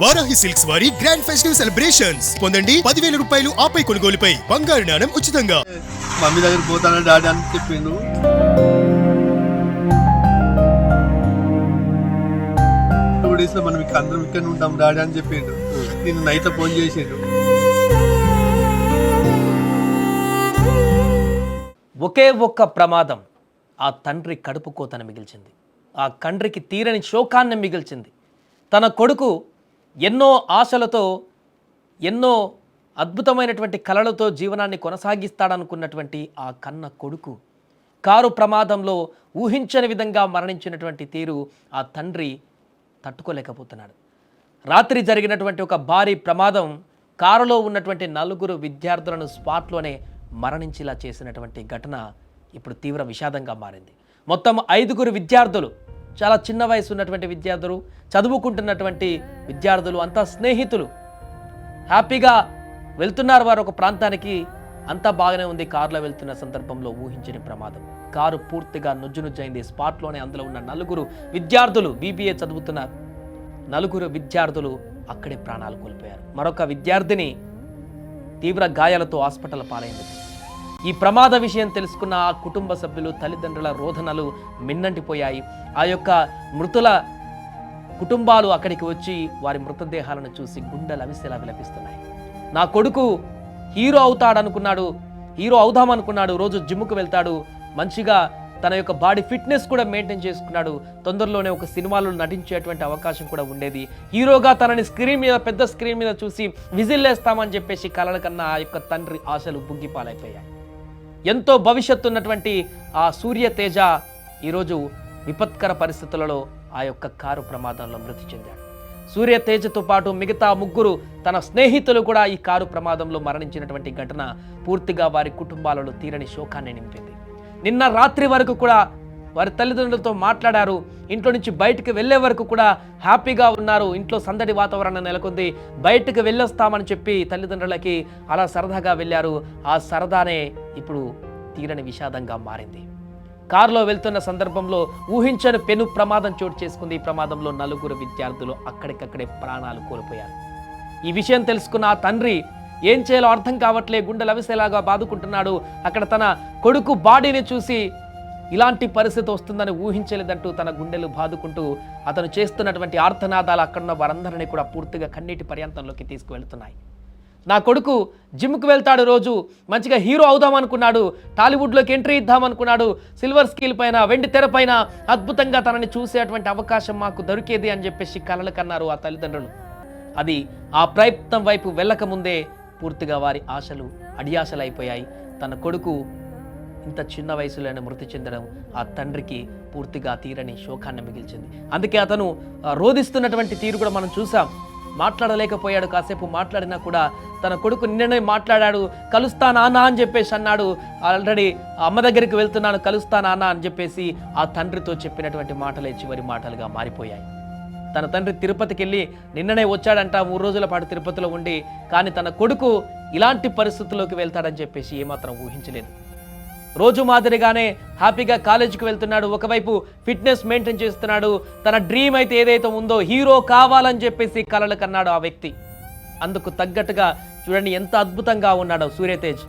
Varahi silks వారి grand festive celebrations పొందండి 10,000 రూపాయలు ఆపై కొనుగోలుపై బంగారు నాణెం ఉచితంగా. మమ్మీ దగ్గర పోతాను డాడీ అని చెప్పిండు. 2 days లో మనం ఇక్కడ అందరం ఇక్కడ ఉంటాం డాడీ అని చెప్పిండు. నేను నైట్ ఫోన్ చేసిండు. ఒకే ఒక్క ప్రమాదం ఆ తండ్రి కడుపు కోతను మిగిల్చింది. ఆ తండ్రికి తీరని శోకాన్ని మిగిల్చింది. తన కొడుకు ఎన్నో ఆశలతో ఎన్నో అద్భుతమైనటువంటి కలలతో జీవనాన్ని కొనసాగిస్తాడనుకున్నటువంటి ఆ కన్న కొడుకు కారు ప్రమాదంలో ఊహించని విధంగా మరణించినటువంటి తీరు ఆ తండ్రి తట్టుకోలేకపోతున్నాడు. రాత్రి జరిగినటువంటి ఒక భారీ ప్రమాదం కారులో ఉన్నటువంటి 4 విద్యార్థులను స్పాట్లోనే మరణించేలా చేసినటువంటి ఘటన ఇప్పుడు తీవ్ర విషాదంగా మారింది. మొత్తం 5 విద్యార్థులు, చాలా చిన్న వయసు ఉన్నటువంటి విద్యార్థులు, చదువుకుంటున్నటువంటి విద్యార్థులు, అంతా స్నేహితులు, హ్యాపీగా వెళ్తున్నారు వారు ఒక ప్రాంతానికి. అంతా బాగానే ఉంది. కారులో వెళ్తున్న సందర్భంలో ఊహించని ప్రమాదం. కారు పూర్తిగా నుజ్జునుజ్జైంది. స్పాట్లోనే అందులో ఉన్న 4 విద్యార్థులు, BBA చదువుతున్నారు, 4 విద్యార్థులు అక్కడే ప్రాణాలు కోల్పోయారు. మరొక విద్యార్థిని తీవ్ర గాయాలతో హాస్పిటల్ పాలైంది. ఈ ప్రమాద విషయం తెలుసుకున్న ఆ కుటుంబ సభ్యులు, తల్లిదండ్రుల రోదనలు మిన్నంటిపోయాయి. ఆ యొక్క మృతుల కుటుంబాలు అక్కడికి వచ్చి వారి మృతదేహాలను చూసి గుండెలు అవిసేలా విలపిస్తున్నాయి. నా కొడుకు హీరో అవుతాడనుకున్నాడు, హీరో అవుదామనుకున్నాడు, రోజు జిమ్కు వెళ్తాడు, మంచిగా తన యొక్క బాడీ ఫిట్నెస్ కూడా మెయింటైన్ చేసుకున్నాడు, తొందరలోనే ఒక సినిమాలో నటించేటువంటి అవకాశం కూడా ఉండేది, హీరోగా తనని స్క్రీన్ మీద, పెద్ద స్క్రీన్ మీద చూసి విజిల్లేస్తామని చెప్పేసి కలల కన్నా ఆ యొక్క తండ్రి ఆశలు బుగ్గిపాలైపోయాయి. ఎంతో భవిష్యత్తు ఉన్నటువంటి ఆ సూర్య తేజ ఈరోజు విపత్కర పరిస్థితులలో ఆ యొక్క కారు ప్రమాదంలో మృతి చెందాడు. సూర్య తేజతో పాటు మిగతా 3 తన స్నేహితులు కూడా ఈ కారు ప్రమాదంలో మరణించినటువంటి ఘటన పూర్తిగా వారి కుటుంబాలలో తీరని శోకాన్ని నింపింది. నిన్న రాత్రి వరకు కూడా వారి తల్లిదండ్రులతో మాట్లాడారు. ఇంట్లో నుంచి బయటకు వెళ్లే వరకు కూడా హ్యాపీగా ఉన్నారు. ఇంట్లో సందడి వాతావరణం నెలకొంది. బయటకు వెళ్ళొస్తామని చెప్పి తల్లిదండ్రులకి అలా సరదాగా వెళ్ళారు. ఆ సరదానే ఇప్పుడు తీరని విషాదంగా మారింది. కారులో వెళ్తున్న సందర్భంలో ఊహించని పెను ప్రమాదం చోటు చేసుకుంది. ఈ ప్రమాదంలో 4 విద్యార్థులు అక్కడికక్కడే ప్రాణాలు కోల్పోయారు. ఈ విషయం తెలుసుకున్న ఆ తండ్రి ఏం చేయాలో అర్థం కావట్లే, గుండెలు అవిసేలాగా బాదుకుంటున్నాడు. అక్కడ తన కొడుకు బాడీని చూసి ఇలాంటి పరిస్థితి వస్తుందని ఊహించలేదంటూ తన గుండెలు బాదుకుంటూ అతను చేస్తున్నటువంటి ఆర్తనాదాలు అక్కడున్న వారందరినీ కూడా పూర్తిగా కన్నీటి పర్యంతంలోకి తీసుకువెళ్తున్నాయి. నా కొడుకు జిమ్కి వెళ్తాడు, రోజు మంచిగా హీరో అవుదామనుకున్నాడు, టాలీవుడ్లోకి ఎంట్రీ ఇద్దామనుకున్నాడు, సిల్వర్ స్క్రీన్ పైన, వెండి తెర పైన అద్భుతంగా తనని చూసేటువంటి అవకాశం మాకు దొరికేది అని చెప్పేసి కలలు కన్నారు ఆ తల్లిదండ్రులు. అది ఆ ప్రయత్నం వైపు వెళ్ళకముందే పూర్తిగా వారి ఆశలు అడియాశలైపోయాయి. తన కొడుకు ఇంత చిన్న వయసులోనే మృతి చెందడం ఆ తండ్రికి పూర్తిగా తీరని శోకాన్ని మిగిల్చింది. అందుకే అతను రోధిస్తున్నటువంటి తీరు కూడా మనం చూసాం. మాట్లాడలేకపోయాడు. కాసేపు మాట్లాడినా కూడా తన కొడుకు నిన్ననే మాట్లాడాడు, కలుస్తా నాన్న అని చెప్పేసి అన్నాడు. ఆల్రెడీ అమ్మ దగ్గరికి వెళ్తున్నాను, కలుస్తా నాన్న అని చెప్పేసి ఆ తండ్రితో చెప్పినటువంటి మాటలే చివరి మాటలుగా మారిపోయాయి. తన తండ్రి తిరుపతికి వెళ్ళి నిన్ననే వచ్చాడంట, 3 రోజుల పాటు తిరుపతిలో ఉండి. కానీ తన కొడుకు ఇలాంటి పరిస్థితుల్లోకి వెళ్తాడని చెప్పేసి ఏమాత్రం ఊహించలేదు. రోజు మాదిరిగానే హ్యాపీగా కాలేజీకి వెళ్తున్నాడు, ఒకవైపు ఫిట్నెస్ మెయింటైన్ చేస్తున్నాడు. తన డ్రీమ్ అయితే ఏదైతే ఉందో, హీరో కావాలని చెప్పేసి కలలు కన్నాడు ఆ వ్యక్తి. అందుకు తగ్గట్టుగా చూడండి ఎంత అద్భుతంగా ఉన్నాడో సూర్యతేజ్.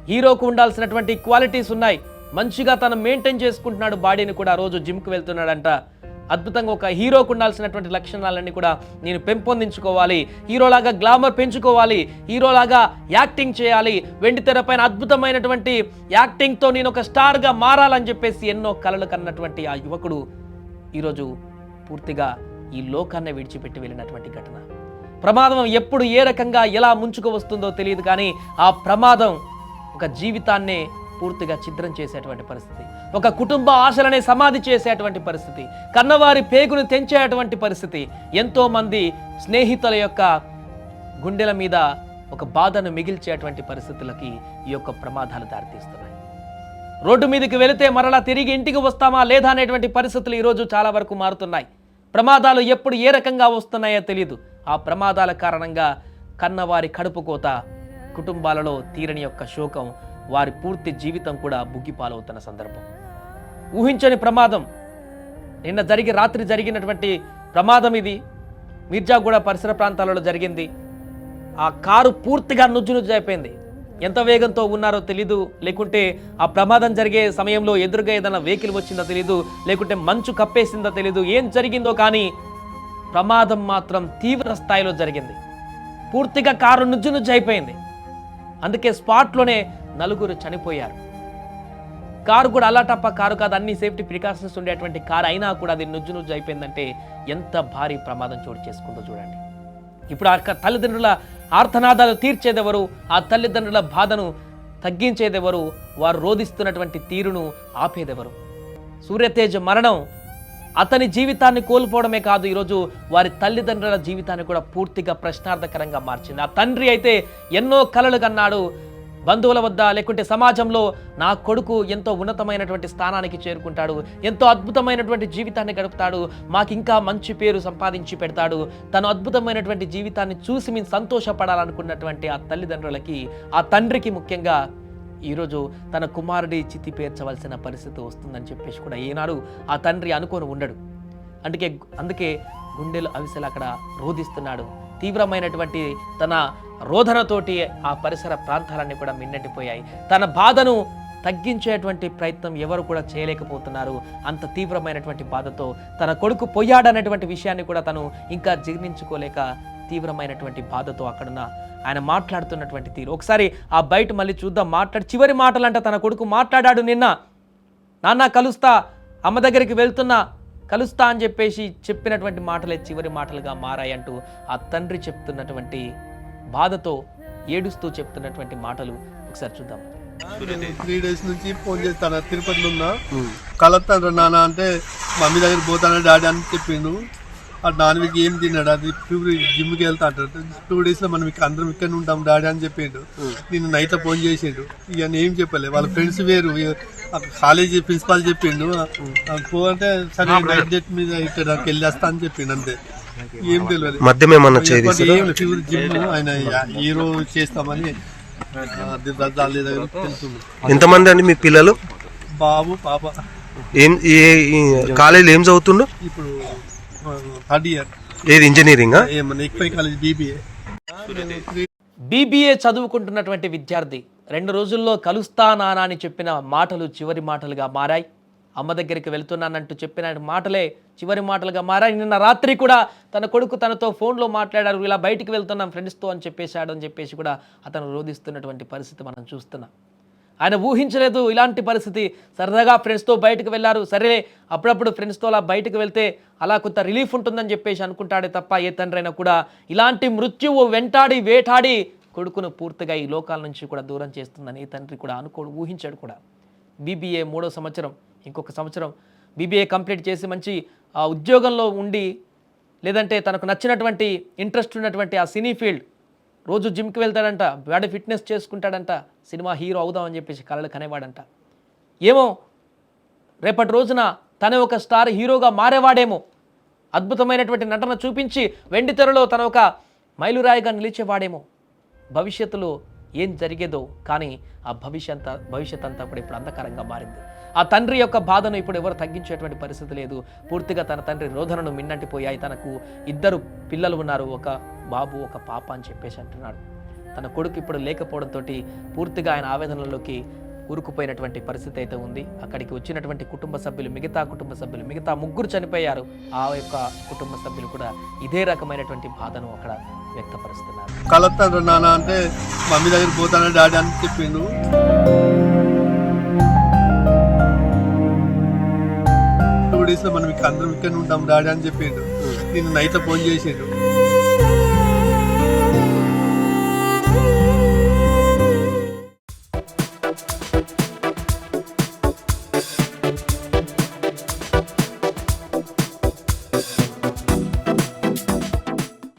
హీరోకు ఉండాల్సినటువంటి క్వాలిటీస్ ఉన్నాయి. మంచిగా తను మెయింటైన్ చేసుకుంటున్నాడు బాడీని కూడా. రోజు జిమ్కి వెళ్తున్నాడంట. అద్భుతంగా ఒక హీరోకు ఉండాల్సినటువంటి లక్షణాలన్నీ కూడా నేను పెంపొందించుకోవాలి, హీరోలాగా గ్లామర్ పెంచుకోవాలి, హీరోలాగా యాక్టింగ్ చేయాలి, వెండి తెరపైన అద్భుతమైనటువంటి యాక్టింగ్తో నేను ఒక స్టార్గా మారాలని చెప్పేసి ఎన్నో కలలు కన్నటువంటి ఆ యువకుడు ఈరోజు పూర్తిగా ఈ లోకాన్ని విడిచిపెట్టి వెళ్ళినటువంటి ఘటన. ప్రమాదం ఎప్పుడు ఏ రకంగా ఎలా ముంచుకు వస్తుందో తెలియదు, కానీ ఆ ప్రమాదం ఒక జీవితాన్నే పూర్తిగా ఛిద్రం చేసేటువంటి పరిస్థితి, ఒక కుటుంబ ఆశలనే సమాధి చేసేటువంటి పరిస్థితి, కన్నవారి పేగును తెంచేటువంటి పరిస్థితి, ఎంతో మంది స్నేహితుల యొక్క గుండెల మీద ఒక బాధను మిగిల్చేటువంటి పరిస్థితులకి ఈ యొక్క ప్రమాదాలు దారితీస్తున్నాయి. రోడ్డు మీదకి వెళితే మరలా తిరిగి ఇంటికి వస్తామా లేదా అనేటువంటి పరిస్థితులు ఈరోజు చాలా వరకు మారుతున్నాయి. ప్రమాదాలు ఎప్పుడు ఏ రకంగా వస్తున్నాయో తెలియదు. ఆ ప్రమాదాల కారణంగా కన్నవారి కడుపు కోత, కుటుంబాలలో తీరని యొక్క శోకం, వారి పూర్తి జీవితం కూడా బుగ్గిపాలవుతున్న సందర్భం. ఊహించని ప్రమాదం, నిన్న రాత్రి జరిగినటువంటి ప్రమాదం ఇది. మిర్జాగూడ పరిసర ప్రాంతాలలో జరిగింది. ఆ కారు పూర్తిగా నుజ్జు అయిపోయింది. ఎంత వేగంతో ఉన్నారో తెలీదు, లేకుంటే ఆ ప్రమాదం జరిగే సమయంలో ఎదురుగా ఏదైనా వెహికల్ వచ్చిందో తెలీదు, లేకుంటే మంచు కప్పేసిందో తెలీదు, ఏం జరిగిందో కానీ ప్రమాదం మాత్రం తీవ్ర స్థాయిలో జరిగింది. పూర్తిగా కారు నుజ్జు అయిపోయింది. అందుకే స్పాట్లోనే 4 చనిపోయారు. కారు కూడా అలాటప్ప కారు కాదు, అన్ని సేఫ్టీ ప్రికాషన్స్ ఉండేటువంటి కారు అయినా కూడా అది నుజ్జు అయిపోయిందంటే ఎంత భారీ ప్రమాదం చోటు చేసుకుందో చూడండి. ఇప్పుడు ఆ తల్లిదండ్రుల ఆర్తనాదాలు తీర్చేదెవరు? ఆ తల్లిదండ్రుల బాధను తగ్గించేదెవరు? వారు రోధిస్తున్నటువంటి తీరును ఆపేదెవరు? సూర్యతేజ్ మరణం అతని జీవితాన్ని కోల్పోవడమే కాదు, ఈరోజు వారి తల్లిదండ్రుల జీవితాన్ని కూడా పూర్తిగా ప్రశ్నార్థకరంగా మార్చింది. ఆ తండ్రి అయితే ఎన్నో కలలు కన్నాడు, బంధువుల వద్ద లేకుంటే సమాజంలో నా కొడుకు ఎంతో ఉన్నతమైనటువంటి స్థానానికి చేరుకుంటాడు, ఎంతో అద్భుతమైనటువంటి జీవితాన్ని గడుపుతాడు, మాకు ఇంకా మంచి పేరు సంపాదించి పెడతాడు, తను అద్భుతమైనటువంటి జీవితాన్ని చూసి మేము సంతోషపడాలనుకున్నటువంటి ఆ తల్లిదండ్రులకి, ఆ తండ్రికి ముఖ్యంగా ఈరోజు తన కుమారుడి చితి పేర్చవలసిన పరిస్థితి వస్తుందని చెప్పేసి కూడా ఏనాడు ఆ తండ్రి అనుకొని ఉండడు. అందుకే గుండెలు అవిసెలు అక్కడ రోధిస్తున్నాడు. తీవ్రమైనటువంటి తన రోదనతోటి ఆ పరిసర ప్రాంతాలన్నీ కూడా మిన్నటిపోయాయి. తన బాధను తగ్గించేటువంటి ప్రయత్నం ఎవరు కూడా చేయలేకపోతున్నారు. అంత తీవ్రమైనటువంటి బాధతో తన కొడుకు పోయాడనేటువంటి విషయాన్ని కూడా తను ఇంకా జీర్ణించుకోలేక తీవ్రమైనటువంటి బాధతో అక్కడున్న ఆయన మాట్లాడుతున్నటువంటి తీరు ఒకసారి ఆ బయట మళ్ళీ చూద్దాం. చివరి మాటలంట తన కొడుకు మాట్లాడాడు. నిన్న నాన్న కలుస్తా, అమ్మ దగ్గరికి వెళ్తున్నా, కలుస్తా అని చెప్పేసి చెప్పినటువంటి మాటలే చివరి మాటలుగా మారాయంటూ ఆ తండ్రి చెప్తున్నటువంటి బాధతో ఏడుస్తూ చెప్తున్నటువంటి మాటలు ఒకసారి చూద్దాం. 3 days నుంచి ఫోన్ చేస్తాను, తిరుపతిలో ఉన్నా, కలుస్తాను నాన్న అంటే మమ్మీ దగ్గర పోతాను డాడీ అని చెప్పిండు. ఆ నాన్నకి ఏం తిన్నాడు, అది జిమ్కి వెళ్తా అంటాడు. 2 days లో మనం అందరం ఇక్కడ ఉంటాం డాడీ అని చెప్పిండు. నేను నైట్ ఫోన్ చేసిండు, ఇక ఏం చెప్పలే, వాళ్ళ ఫ్రెండ్స్ వేరు, కాలేజీ ప్రిన్సిపాల్ చెప్పిండు పో అంటే సరే నైట్ డేట్ మీద ఇక్కడ వెళ్ళేస్తా అని చెప్పిండు. అంతే, ఏం తెలియదు. ఫీవర్ జిమ్ ఆయన హీరో చేస్తామని తెలుస్తుంది. ఎంతమంది అండి మీ పిల్లలు? బాబు పాప. కాలేజీలో ఏం చదువుతుండు ఇప్పుడు? 3rd year. ఏది ఇంజనీరింగ్? బీబీఏ చదువుకుంటున్నటువంటి విద్యార్థి 2 రోజుల్లో కలుస్తా నానా అని చెప్పిన మాటలు చివరి మాటలుగా మారాయి. అమ్మ దగ్గరికి వెళ్తున్నానంటూ చెప్పిన మాటలే చివరి మాటలుగా మారాయి. నిన్న రాత్రి కూడా తన కొడుకు తనతో ఫోన్లో మాట్లాడారు, ఇలా బయటికి వెళ్తున్నాం ఫ్రెండ్స్తో అని చెప్పేశాడు అని చెప్పేసి కూడా అతను రోధిస్తున్నటువంటి పరిస్థితి మనం చూస్తున్నాం. ఆయన ఊహించలేదు ఇలాంటి పరిస్థితి. సరదాగా ఫ్రెండ్స్తో బయటకు వెళ్ళారు, సరే అప్పుడప్పుడు ఫ్రెండ్స్తో అలా బయటకు వెళ్తే అలా కొంత రిలీఫ్ ఉంటుందని చెప్పేసి అనుకుంటాడే తప్ప ఏ తండ్రి అయినా కూడా ఇలాంటి మృత్యువు వెంటాడి వేటాడి కొడుకును పూర్తిగా ఈ లోకాల నుంచి కూడా దూరం చేస్తుందని ఏ తండ్రి కూడా ఊహించాడు కూడా. బీబీఏ 3వ సంవత్సరం, ఇంకొక సంవత్సరం బీబీఏ కంప్లీట్ చేసి మంచి ఉద్యోగంలో ఉండి, లేదంటే తనకు నచ్చినటువంటి ఇంట్రెస్ట్ ఉన్నటువంటి ఆ సినీ ఫీల్డ్, రోజు జిమ్కి వెళ్తాడంట, బాడీ ఫిట్నెస్ చేసుకుంటాడంట, సినిమా హీరో అవుదామని చెప్పేసి కలలు కనేవాడంట. ఏమో రేపటి రోజున తనే ఒక స్టార్ హీరోగా మారేవాడేమో, అద్భుతమైనటువంటి నటన చూపించి వెండి తెరలో తన ఒక మైలురాయిగా నిలిచేవాడేమో. భవిష్యత్తులో ఏం జరిగేదో కానీ ఆ భవిష్యత్ అంతా కూడా ఇప్పుడు అంధకారంగా మారింది. ఆ తండ్రి యొక్క బాధను ఇప్పుడు ఎవరు తగ్గించేటువంటి పరిస్థితి లేదు. పూర్తిగా తన తండ్రి రోదనను మిన్నంటిపోయాయి. తనకు 2 పిల్లలు ఉన్నారు, ఒక బాబు ఒక పాప అని చెప్పేసి అంటున్నాడు. తన కొడుకు ఇప్పుడు లేకపోవడంతో పూర్తిగా ఆయన ఆవేదనలోకి కూరుకుపోయినటువంటి పరిస్థితి అయితే ఉంది. అక్కడికి వచ్చినటువంటి మిగతా కుటుంబ సభ్యులు మిగతా 3 చనిపోయారు. ఆ యొక్క కుటుంబ సభ్యులు కూడా ఇదే రకమైనటువంటి బాధను అక్కడ వ్యక్తపరుస్తున్నారు. కలుస్తాను నాన్న అంటే మమ్మీ దగ్గర పోతాను డాడీ అని చెప్పిండు. 2 days లో మనం అందరం ఇక్కడ ఉంటాం డాడీ అని చెప్పిండు. నేను నైట్ ఫోన్ చేసిండు.